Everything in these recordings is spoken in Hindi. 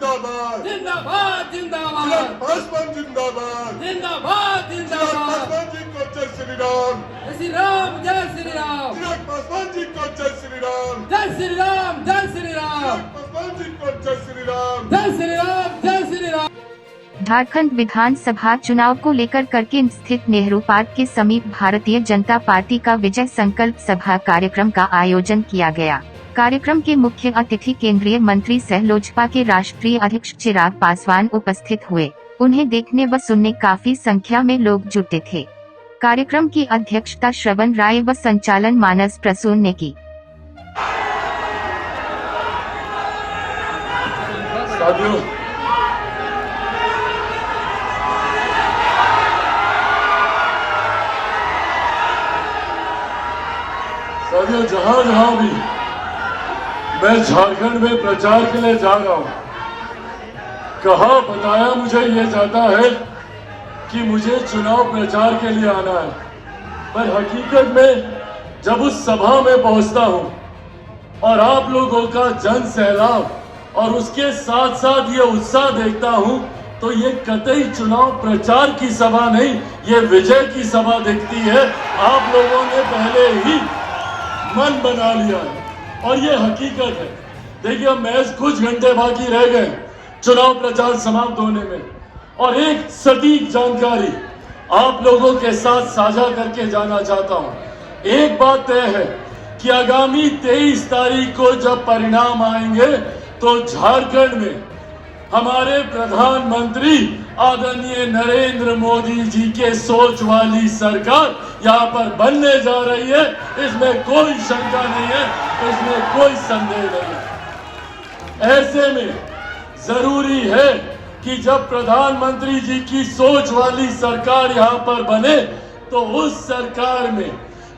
जिंदाबाद जिंदाबाद जिंदाबाद चिराग पासवान जिंदाबाद जिंदाबाद चिराग जिंदाबाद पासवान जी को जय श्री राम जय श्री राम जय श्री राम चिराग पासवान जी को जय श्री राम जय श्री राम जय श्री राम चिराग पासवान जी को जय श्री राम जय श्री राम जय श्री राम। झारखंड विधानसभा चुनाव को लेकर करकिन स्थित नेहरू पार्क के समीप भारतीय जनता पार्टी का विजय संकल्प सभा कार्यक्रम का आयोजन किया गया। कार्यक्रम के मुख्य अतिथि केंद्रीय मंत्री सह लोजपा के राष्ट्रीय अध्यक्ष चिराग पासवान उपस्थित हुए। उन्हें देखने व सुनने काफी संख्या में लोग जुटे थे। कार्यक्रम की अध्यक्षता श्रवण राय व संचालन मानस प्रसून ने की। साथियों, जहाँ भी मैं झारखंड में प्रचार के लिए जा रहा हूँ, कहा बताया मुझे ये जाता है कि मुझे चुनाव प्रचार के लिए आना है, पर हकीकत में जब उस सभा में पहुंचता हूँ और आप लोगों का जन सैलाब और उसके साथ साथ ये उत्साह देखता हूँ, तो ये कतई चुनाव प्रचार की सभा नहीं, ये विजय की सभा दिखती है। आप लोगों ने पहले ही मन बना लिया है और ये हकीकत है। देखिए, अब महज कुछ घंटे बाकी रह गए चुनाव प्रचार समाप्त होने में, और एक सटीक जानकारी आप लोगों के साथ साझा करके जाना चाहता हूं। एक बात तय है कि आगामी 23 तारीख को जब परिणाम आएंगे तो झारखंड में हमारे प्रधानमंत्री आदरणीय नरेंद्र मोदी जी के सोच वाली सरकार यहाँ पर बनने जा रही है। इसमें कोई शंका नहीं है, इसमें कोई संदेह नहीं है। ऐसे में जरूरी है कि जब प्रधानमंत्री जी की सोच वाली सरकार यहाँ पर बने तो उस सरकार में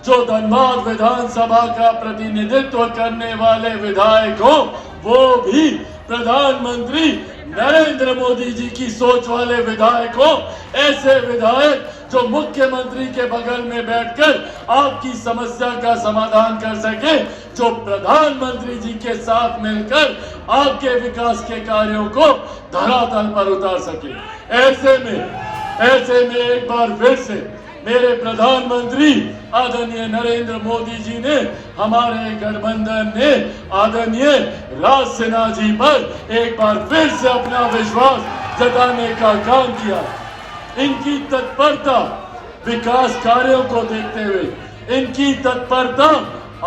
जो धनबाद विधानसभा का प्रतिनिधित्व करने वाले विधायक हो, वो भी प्रधानमंत्री नरेंद्र मोदी जी की सोच वाले विधायक हो। ऐसे विधायक जो मुख्यमंत्री के बगल में बैठकर आपकी समस्या का समाधान कर सके, जो प्रधानमंत्री जी के साथ मिलकर आपके विकास के कार्यों को धरातल पर उतार सके। ऐसे में एक बार फिर से मेरे प्रधानमंत्री आदरणीय नरेंद्र मोदी जी ने, हमारे गठबंधन ने आदरणीय राज सिन्हा जी पर एक बार फिर से अपना विश्वास जताने का काम किया। इनकी तत्परता विकास कार्यों को देखते हुए, इनकी तत्परता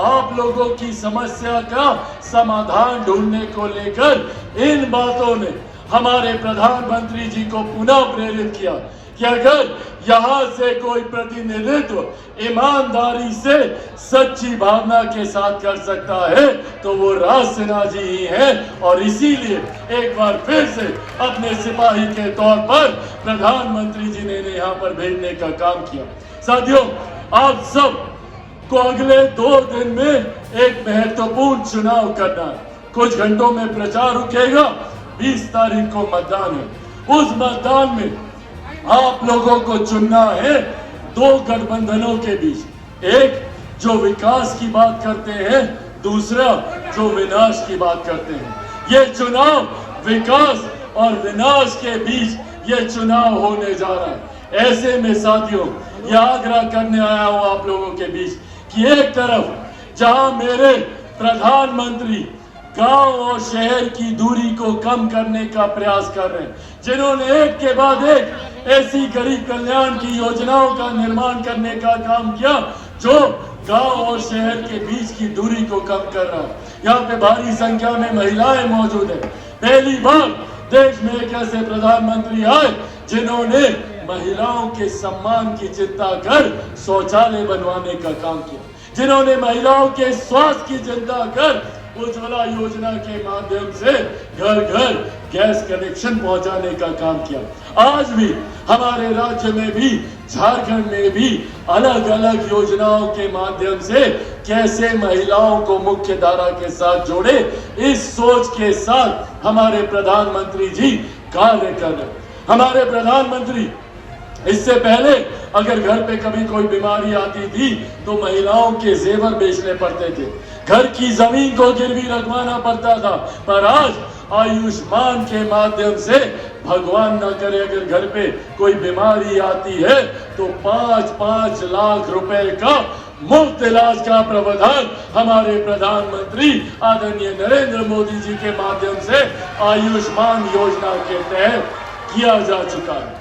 आप लोगों की समस्या का समाधान ढूंढने को लेकर, इन बातों ने हमारे प्रधानमंत्री जी को पुनः प्रेरित किया कि अगर यहाँ से कोई प्रतिनिधित्व ईमानदारी से सच्ची भावना के साथ कर सकता है तो वो राज सिन्हा जी ही हैं। और इसीलिए एक बार फिर से अपने सिपाही के तौर पर प्रधानमंत्री जी ने यहाँ पर भेजने का काम किया। साथियों, आप सब को अगले 2 दिन में एक महत्वपूर्ण चुनाव करना है। कुछ घंटों में प्रचार रुकेगा, 20 तारीख को मतदान है। उस मतदान में आप लोगों को चुनना है 2 गठबंधनों के बीच, एक जो विकास की बात करते हैं, दूसरा जो विनाश की बात करते हैं। ये चुनाव विकास और विनाश के बीच ये चुनाव होने जा रहा है। ऐसे में साथियों, ये आग्रह करने आया हूं आप लोगों के बीच कि एक तरफ जहां मेरे प्रधानमंत्री गांव और शहर की दूरी को कम करने का प्रयास कर रहे हैं, जिन्होंने एक के बाद एक ऐसी गरीब कल्याण की योजनाओं का निर्माण करने का काम किया जो गांव और शहर के बीच की दूरी को कम कर रहा है। यहाँ पे भारी संख्या में महिलाएं मौजूद है। पहली बार देश में एक ऐसे प्रधानमंत्री आए जिन्होंने महिलाओं के सम्मान की चिंता कर शौचालय बनवाने का काम किया, जिन्होंने महिलाओं के स्वास्थ्य की चिंता कर उज्ज्वला योजना के माध्यम से घर घर गैस कनेक्शन पहुंचाने का काम किया। आज भी हमारे राज्य में भी, झारखंड में भी अलग अलग योजनाओं के माध्यम से कैसे महिलाओं को मुख्य धारा के साथ जोड़े, इस सोच के साथ हमारे प्रधानमंत्री जी कार्य कर रहे। हमारे प्रधानमंत्री इससे पहले अगर घर पे कभी कोई बीमारी आती थी तो महिलाओं के जेवर बेचने पड़ते थे, घर की जमीन को गिरवी रखवाना पड़ता था, पर आज आयुष्मान के माध्यम से भगवान ना करे अगर घर पे कोई बीमारी आती है तो 5-5 लाख रुपए का मुफ्त इलाज का प्रावधान हमारे प्रधानमंत्री आदरणीय नरेंद्र मोदी जी के माध्यम से आयुष्मान योजना के तहत किया जा चुका है।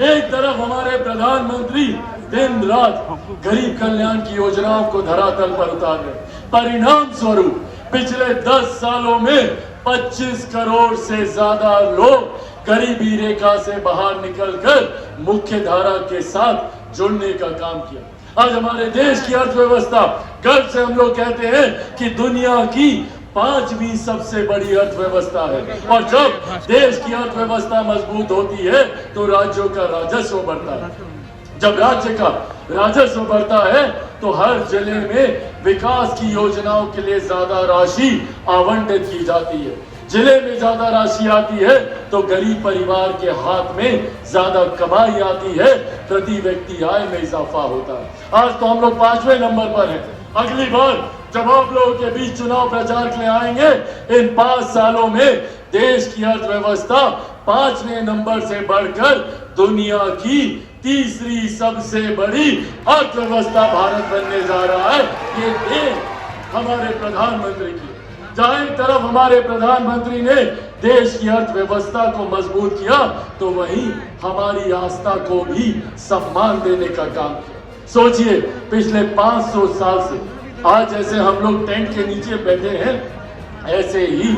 एक तरफ हमारे प्रधानमंत्री दिन रात गरीब कल्याण की योजनाओं को धरातल पर उतार रहे, परिणाम स्वरूप पिछले 10 सालों में 25 करोड़ से ज्यादा लोग गरीबी रेखा से बाहर निकलकर मुख्य धारा के साथ जुड़ने का काम किया। आज हमारे देश की अर्थव्यवस्था गर्व से हम लोग कहते हैं कि दुनिया की 5वीं सबसे बड़ी अर्थव्यवस्था है, और जब देश की अर्थव्यवस्था मजबूत होती है तो राज्यों का राजस्व बढ़ता है। जब राज्य का राजस्व बढ़ता है तो हर जिले में विकास की योजनाओं के लिए ज्यादा राशि आवंटित की जाती है। जिले में ज्यादा राशि आती है तो गरीब परिवार के हाथ में ज्यादा कमाई आती है, प्रति व्यक्ति आय में इजाफा होता है। आज तो हम लोग 5वें नंबर पर हैं। अगली बार जब आप लोगों के बीच चुनाव प्रचार के लिए आएंगे, इन 5 सालों में देश की अर्थव्यवस्था 5वें नंबर से बढ़कर दुनिया की तीसरी सबसे बड़ी अर्थव्यवस्था भारत बनने जा रहा है। ये देश हमारे प्रधानमंत्री की, जहां एक तरफ हमारे प्रधानमंत्री ने देश की अर्थव्यवस्था को मजबूत किया तो वहीं हमारी आस्था को भी सम्मान देने का काम किया। सोचिए, पिछले 500 साल से आज जैसे हम लोग टेंट के नीचे बैठे हैं, ऐसे ही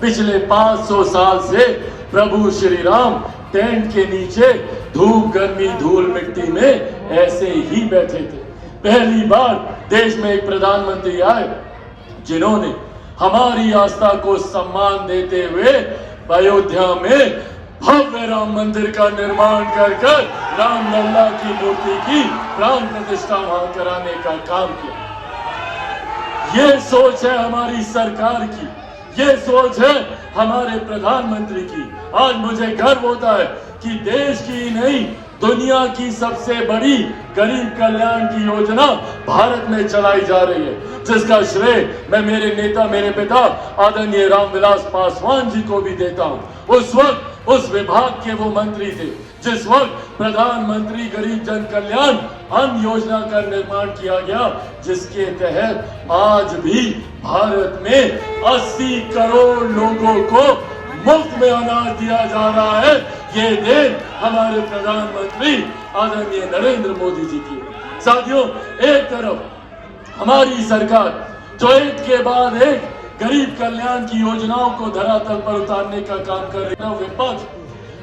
पिछले 500 साल से प्रभु श्री राम टेंट के नीचे धूप गर्मी धूल मिट्टी में ऐसे ही बैठे थे। पहली बार देश में एक प्रधानमंत्री आए जिन्होंने हमारी आस्था को सम्मान देते हुए अयोध्या में भव्य राम मंदिर का निर्माण कर राम लल्ला की मूर्ति की प्राण प्रतिष्ठा वहां कराने का काम किया। ये सोच है हमारी सरकार की, ये सोच है हमारे प्रधानमंत्री की। आज मुझे गर्व होता है कि देश की नहीं दुनिया की सबसे बड़ी गरीब कल्याण की योजना भारत में चलाई जा रही है, जिसका श्रेय मैं मेरे नेता मेरे पिता आदरणीय रामविलास पासवान जी को भी देता हूं। उस वक्त उस विभाग के वो मंत्री थे जिस वक्त प्रधानमंत्री गरीब जन कल्याण अन्न योजना का निर्माण किया गया, जिसके तहत आज भी भारत में 80 करोड़ लोगों को मुफ्त में अनाज दिया जा रहा है। ये देन हमारे प्रधानमंत्री आदरणीय नरेंद्र मोदी जी की। साथियों, एक तरफ हमारी सरकार जो एक के बाद एक गरीब कल्याण की योजनाओं को धरातल पर उतारने का काम कर रही है, विपक्ष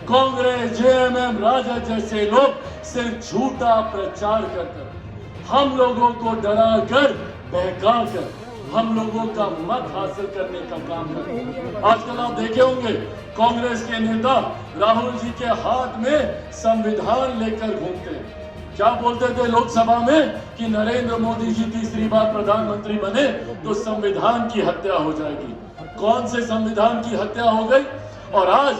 कांग्रेस जेएमएम राजद जैसे लोग सिर्फ झूठा प्रचार कर हम लोगों को डरा कर बहका कर हम लोगों का मत हासिल करने का काम कर रहे हैं। आजकल आप देखे होंगे कांग्रेस के नेता राहुल जी के हाथ में संविधान लेकर घूमते हैं। क्या बोलते थे लोकसभा में कि नरेंद्र मोदी जी तीसरी बार प्रधानमंत्री बने तो संविधान की हत्या हो जाएगी। कौन से संविधान की हत्या हो गई? और आज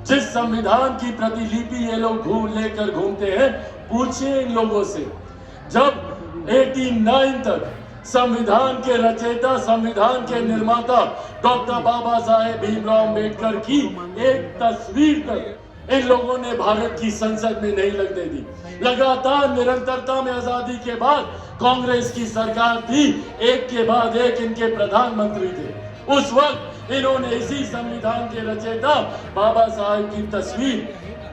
जिस संविधान की प्रतिलिपि ये लोग लेकर घूमते हैं, पूछिए इन लोगों से, जब 89 तक संविधान के रचयिता संविधान के निर्माता डॉक्टर बाबा साहेब भीमराव अम्बेडकर की एक तस्वीर तक इन लोगों ने भारत की संसद में नहीं लगने दी। लगातार निरंतरता में आजादी के बाद कांग्रेस की सरकार थी, एक के बाद एक इनके प्रधानमंत्री थे। उस वक्त इन्होंने इसी संविधान के रचयिता बाबा साहेब की तस्वीर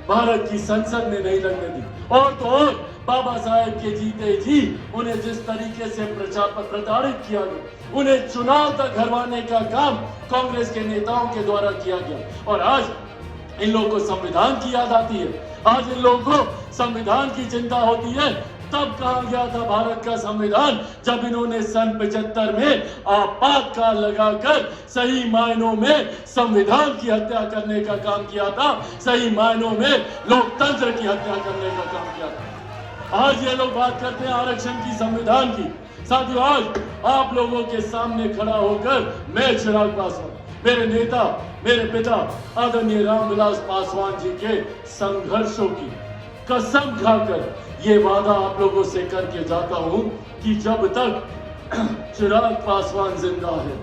भारत की संसद में नहीं लगने दी। और तो और बाबा साहेब के जीते जी उन्हें जिस तरीके से प्रताड़ित किया गया, उन्हें चुनाव तक हरवाने का काम कांग्रेस के नेताओं के द्वारा किया गया। और आज इन लोगों को संविधान की याद आती है, आज इन लोगों को संविधान की चिंता होती है। तब कहा गया था भारत का संविधान जब इन्होंने सन 75 में आपातकाल लगाकर सही मायनों में संविधान की हत्या करने का काम किया था, सही मायनों में लोकतंत्र की हत्या करने का काम किया था। आज ये लोग बात करते हैं आरक्षण की, संविधान की। साथियों, आज आप लोगों के सामने खड़ा होकर मैं चिराग पासवान, मेरे नेता मेरे पिता आदरणीय रामविलास पासवान जी के संघर्षों की कसम खाकर ये वादा आप लोगों से करके जाता हूं कि जब तक चिराग पासवान जिंदा है,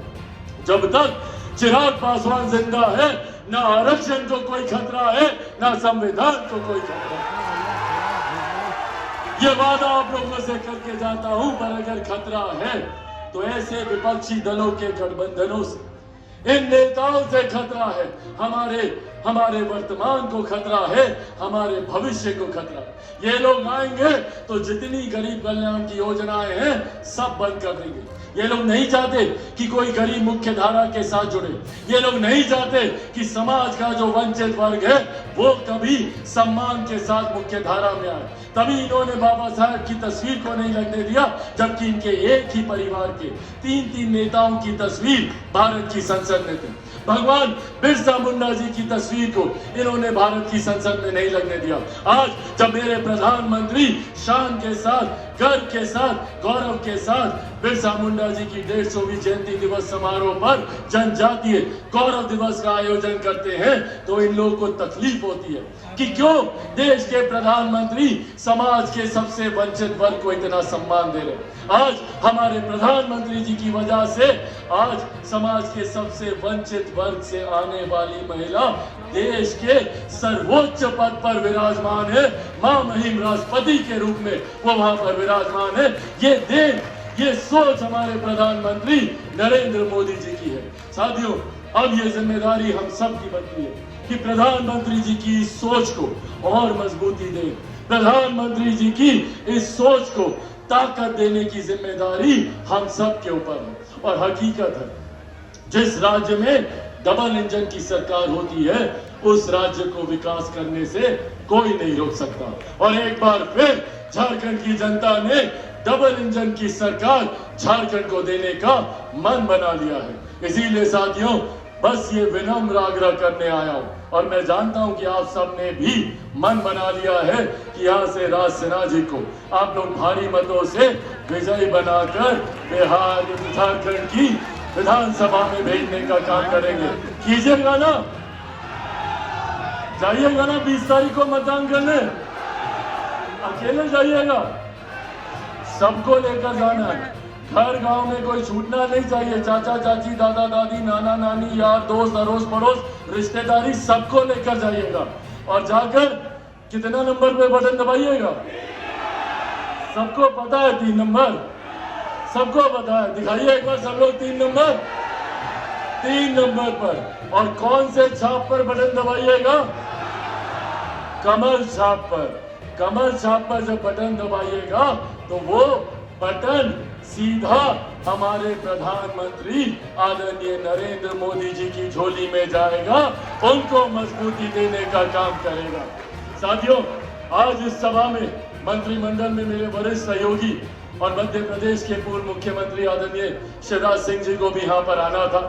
जब तक चिराग पासवान जिंदा है, ना आरक्षण को कोई खतरा है, ना संविधान को कोई खतरा है। ये वादा आप लोगों से करके जाता हूं, पर अगर खतरा है तो ऐसे विपक्षी दलों के गठबंधनों से, इन नेताओं से खतरा है। हमारे वर्तमान को खतरा है, हमारे भविष्य को खतरा है। ये लोग आएंगे तो जितनी गरीब कल्याण की योजनाएं हैं सब बंद कर देंगे। ये लोग नहीं चाहते कि कोई गरीब मुख्य धारा के साथ जुड़े। ये लोग नहीं चाहते कि समाज का जो वंचित वर्ग है वो कभी सम्मान के साथ मुख्य धारा में आए। तभी इन्होंने बाबा साहब की तस्वीर को नहीं लगने दिया, जबकि इनके एक ही परिवार के 3-3 नेताओं की तस्वीर भारत की संसद में थी। भगवान बिरसा मुंडा जी की तस्वीर को इन्होंने भारत की संसद में नहीं लगने दिया। आज जब मेरे प्रधानमंत्री शान के साथ, गर्व के साथ, गौरव के साथ बिरसा मुंडा जी की 150वीं जयंती दिवस समारोह पर जनजातीय गौरव दिवस का आयोजन करते हैं तो इन लोगों को तकलीफ होती है कि क्यों देश के प्रधानमंत्री समाज के सबसे वंचित वर्ग को इतना सम्मान दे रहे। आज हमारे प्रधानमंत्री जी की वजह से आज समाज के सबसे वंचित वर्ग से आने वाली महिला देश के सर्वोच्च पद पर विराजमान है। महामहिम राष्ट्रपति के रूप में वो वहां पर विराजमान है। ये सोच हमारे प्रधानमंत्री नरेंद्र मोदी जी की है। साथियों, अब ये जिम्मेदारी हम सब की बनती है कि प्रधानमंत्री जी की इस सोच को और मजबूती दें। प्रधानमंत्री जी की इस सोच को ताकत देने की जिम्मेदारी हम सब के ऊपर है। और हकीकत है, जिस राज्य में डबल इंजन की सरकार होती है उस राज्य को विकास करने से कोई नहीं रोक सकता। और एक बार फिर झारखंड की जनता ने डबल इंजन की सरकार झारखंड को देने का मन बना लिया है। इसीलिए साथियों, बस ये विनम्र आग्रह करने आया हूं। और मैं जानता हूं कि आप सब ने भी मन बना लिया है कि यहाँ से राज सिन्हा जी को आप लोग भारी मतों से विजयी बनाकर बिहार, झारखंड की विधानसभा में भेजने का काम करेंगे। कीजिएगा ना, जाइएगा ना 20 तारीख को मतदान करने। अकेले जाइएगा, सबको लेकर जाना है। हर गांव में कोई छूटना नहीं चाहिए। चाचा चाची, दादा दादी, नाना नानी, यार दोस्त, अड़ोस पड़ोस, रिश्तेदारी, सबको लेकर जाइएगा। और जाकर कितना नंबर पे बटन दबाइएगा? सबको पता है 3 नंबर, सबको पता है। दिखाइए एक बार सब लोग 3 नंबर, 3 नंबर पर। और कौन से छाप पर बटन दबाइएगा? कमल छाप पर। कमल छाप पर जब बटन दबाइएगा तो वो बटन सीधा हमारे प्रधानमंत्री आदरणीय नरेंद्र मोदी जी की झोली में जाएगा, उनको मजबूती देने का काम करेगा। साथियों, आज इस सभा में मंत्रिमंडल में मेरे वरिष्ठ सहयोगी और मध्य प्रदेश के पूर्व मुख्यमंत्री आदरणीय शिवराज सिंह जी को भी यहाँ पर आना था,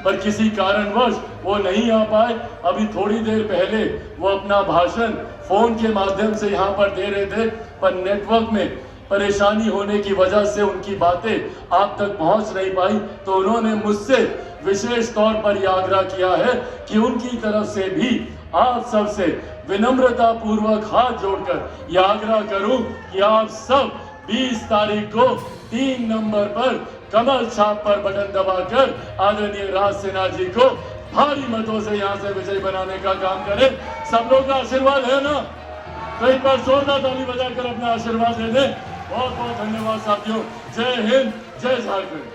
पर किसी कारणवश वो नहीं आ पाए। अभी थोड़ी देर पहले वो अपना भाषण फोन के माध्यम से यहाँ पर दे रहे थे, पर नेटवर्क में परेशानी होने की वजह से उनकी बातें आप तक पहुंच नहीं पाई। तो उन्होंने मुझसे विशेष तौर पर यह आग्रह किया है कि उनकी तरफ से भी आप सबसे विनम्रता पूर्वक हाथ जोड़कर यह आग्रह करूं कि आप सब 20 तारीख को 3 नंबर पर कमल छाप पर बटन दबाकर आदरणीय राज सिन्हा जी को भारी मतों से यहाँ से विजय बनाने का काम करें। सब लोग का आशीर्वाद है ना? तो एक बार जोरदार ताली बजाकर अपना आशीर्वाद दे दें। बहुत बहुत धन्यवाद साथियों। जय हिंद, जय झारखंड।